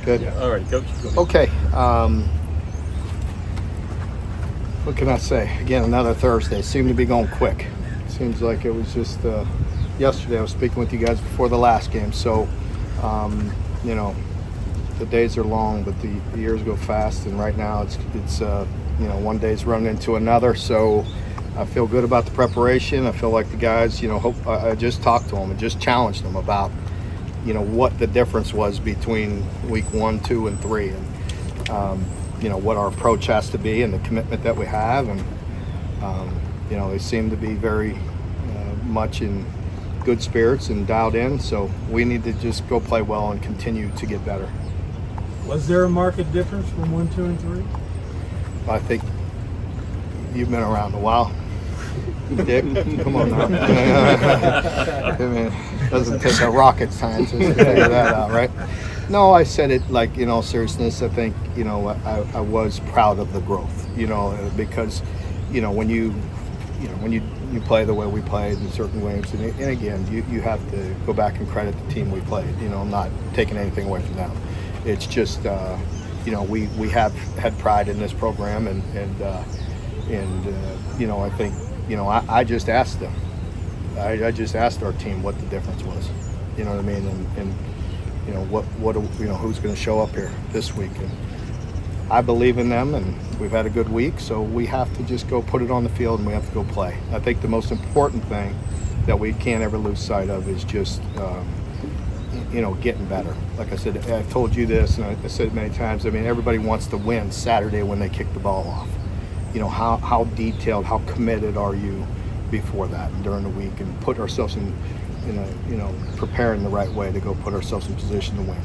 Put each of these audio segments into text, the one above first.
Good. Yeah. All right, Coach. Okay. What can I say? Again, another Thursday. Seemed to be going quick. Seems like it was just yesterday. I was speaking with you guys before the last game. So, you know, the days are long, but the years go fast. And right now it's you know, one day's running into another. So I feel good about the preparation. I feel like the guys, you know, I just talked to them and just challenged them about, you know, what the difference was between week 1, 2, and 3, and you know, what our approach has to be and the commitment that we have. And you know, they seem to be very much in good spirits and dialed in. So we need to just go play well and continue to get better. Was there a market difference from 1, 2, and 3? I think you've been around a while, Dick. Come on now. I mean, it doesn't take a rocket scientist to figure that out, right? No, I said it like, in all seriousness. I think, you know, I was proud of the growth, you know, because, you know, when you play the way we played in certain games, and again, you have to go back and credit the team we played. You know, I'm not taking anything away from them. It's just, you know, we have had pride in this program, and you know, I think, you know, I just asked them. I just asked our team what the difference was. You know what I mean? And you know, you know, who's going to show up here this week? And I believe in them, and we've had a good week, so we have to just go put it on the field, and we have to go play. I think the most important thing that we can't ever lose sight of is just, you know, getting better. Like I said, I've told you this, and I said it many times. I mean, everybody wants to win Saturday when they kick the ball off. You know, how detailed, how committed are you before that and during the week, and put ourselves in a, you know, preparing the right way to go put ourselves in position to win.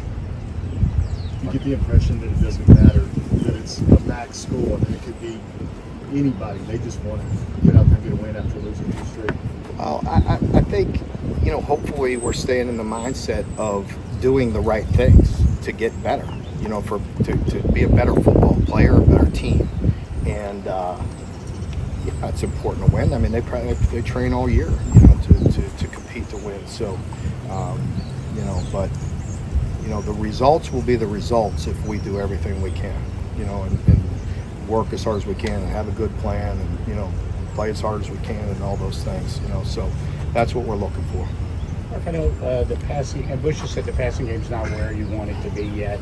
You get the impression that it doesn't matter, that it's a max score, and it could be anybody. They just want to get out there and get a win after losing 2 straight. Well, I think, you know, hopefully we're staying in the mindset of doing the right things to get better, you know, to be a better football player, a better team. And yeah, it's important to win. I mean, they train all year, you know, to compete to win. So, you know, but, you know, the results will be the results if we do everything we can, you know, and work as hard as we can and have a good plan, and, you know, play as hard as we can and all those things, you know. So that's what we're looking for. Mark, I know the passing, and Bush has said the passing game's not where you want it to be yet.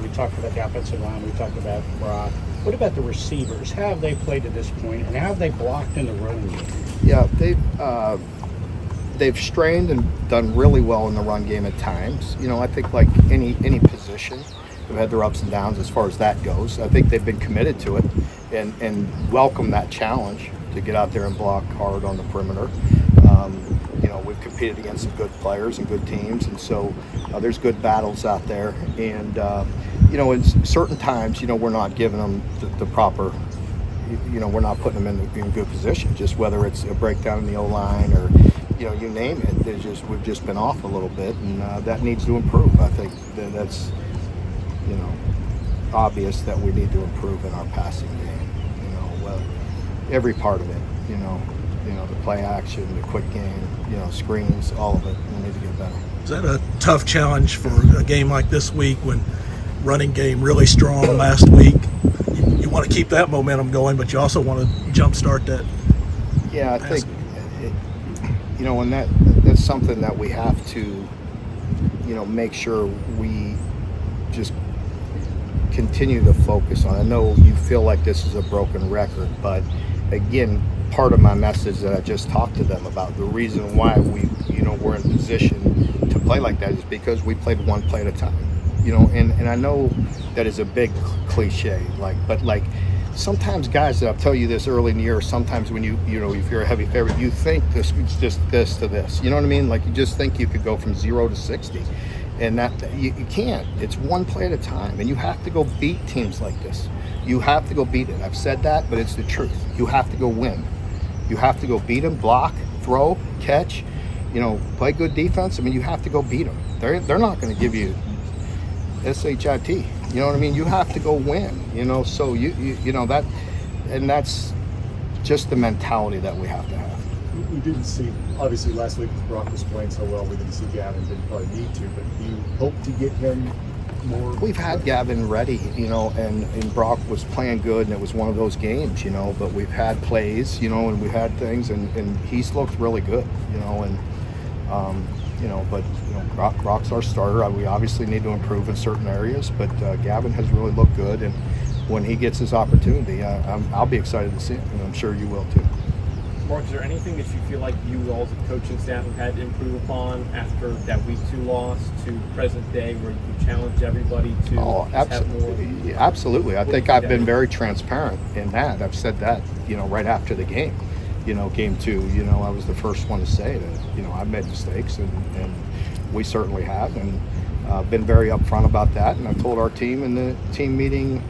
We talked about the offensive line, we talked about Brock. What about the receivers? How have they played to this point, and how have they blocked in the run game? Yeah, they've strained and done really well in the run game at times. You know, I think like any position, they've had their ups and downs as far as that goes. I think they've been committed to it and welcome that challenge to get out there and block hard on the perimeter. You know, we've competed against some good players and good teams, and so there's good battles out there. And you know, in certain times, you know, we're not giving them the proper, you know, we're not putting them in good position. Just whether it's a breakdown in the O-line or, you know, you name it. We've just been off a little bit, and that needs to improve. I think that's, you know, obvious that we need to improve in our passing game. You know, every part of it. You know, the play action, the quick game, you know, screens, all of it. We need to get better. Is that a tough challenge for a game like this week when running game really strong last week? You want to keep that momentum going, but you also want to jumpstart that. Yeah, I think, you know, and that's something that we have to, you know, make sure we just continue to focus on. I know you feel like this is a broken record, but again, part of my message that I just talked to them about, the reason why we're in position to play like that is because we played one play at a time. You know, and I know that is a big cliche, but sometimes guys, that I'll tell you this early in the year, sometimes when you know, if you're a heavy favorite, you think it's just this to this. You know what I mean? Like, you just think you could go from 0 to 60. And that you can't. It's one play at a time, and you have to go beat teams like this. You have to go beat it. I've said that, but it's the truth. You have to go win. You have to go beat them, block, throw, catch, you know, play good defense. I mean, you have to go beat them. They're not going to give you SHIT. You know what I mean? You have to go win. You know, so you know that, and that's just the mentality that we have to have. We didn't see, obviously last week Brock was playing so well, we didn't see Gavin, didn't probably need to, but do you hope to get him more? We've had Gavin ready, and Brock was playing good, and it was one of those games, but we've had plays, and we had things, and he's looked really good, but Brock's our starter. We obviously need to improve in certain areas, but Gavin has really looked good, and when he gets his opportunity, I'll be excited to see him, and I'm sure you will too. Mark, is there anything that you feel like you all as a coaching staff have had to improve upon after that week 2 loss to present day, where you challenge everybody to have more? Absolutely. I think I've been very transparent in that. I've said that, right after the game. Game 2, I was the first one to say that, I've made mistakes, and we certainly have, and been very upfront about that. And I told our team in the team meeting,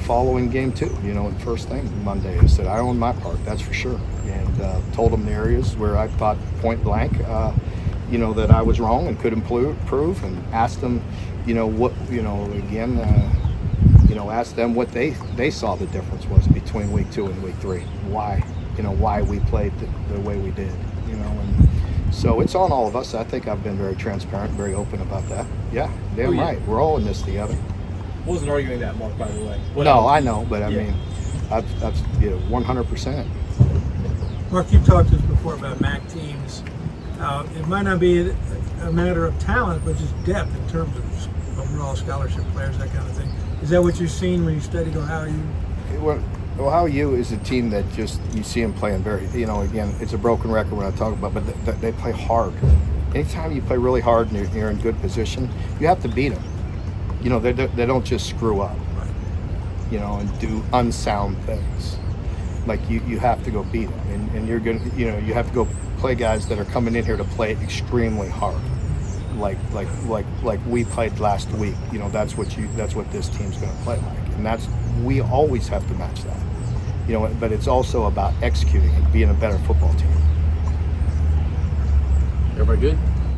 following game 2, the first thing Monday, I said, I own my part, that's for sure. And told them the areas where I thought point blank, that I was wrong and could improve, and asked them, asked them what they saw the difference was between week 2 and week 3, why we played the way we did, and so it's on all of us. I think I've been very transparent, very open about that. Yeah, damn right. We're all in this together. Wasn't arguing that, Mark, by the way. No, I know, but I mean, I've 100%. Mark, you've talked to us before about MAC teams. It might not be a matter of talent, but just depth in terms of overall scholarship players, that kind of thing. Is that what you've seen when you studied Ohio U? Ohio U is a team that just, you see them playing very, again, it's a broken record when I talk about, but they play hard. Anytime you play really hard and you're in good position, you have to beat them. They don't just screw up, and do unsound things. Like you have to go beat them, and you're gonna, you have to go play guys that are coming in here to play extremely hard, like we played last week. That's what this team's going to play like, and we always have to match that. But it's also about executing and being a better football team. Everybody good?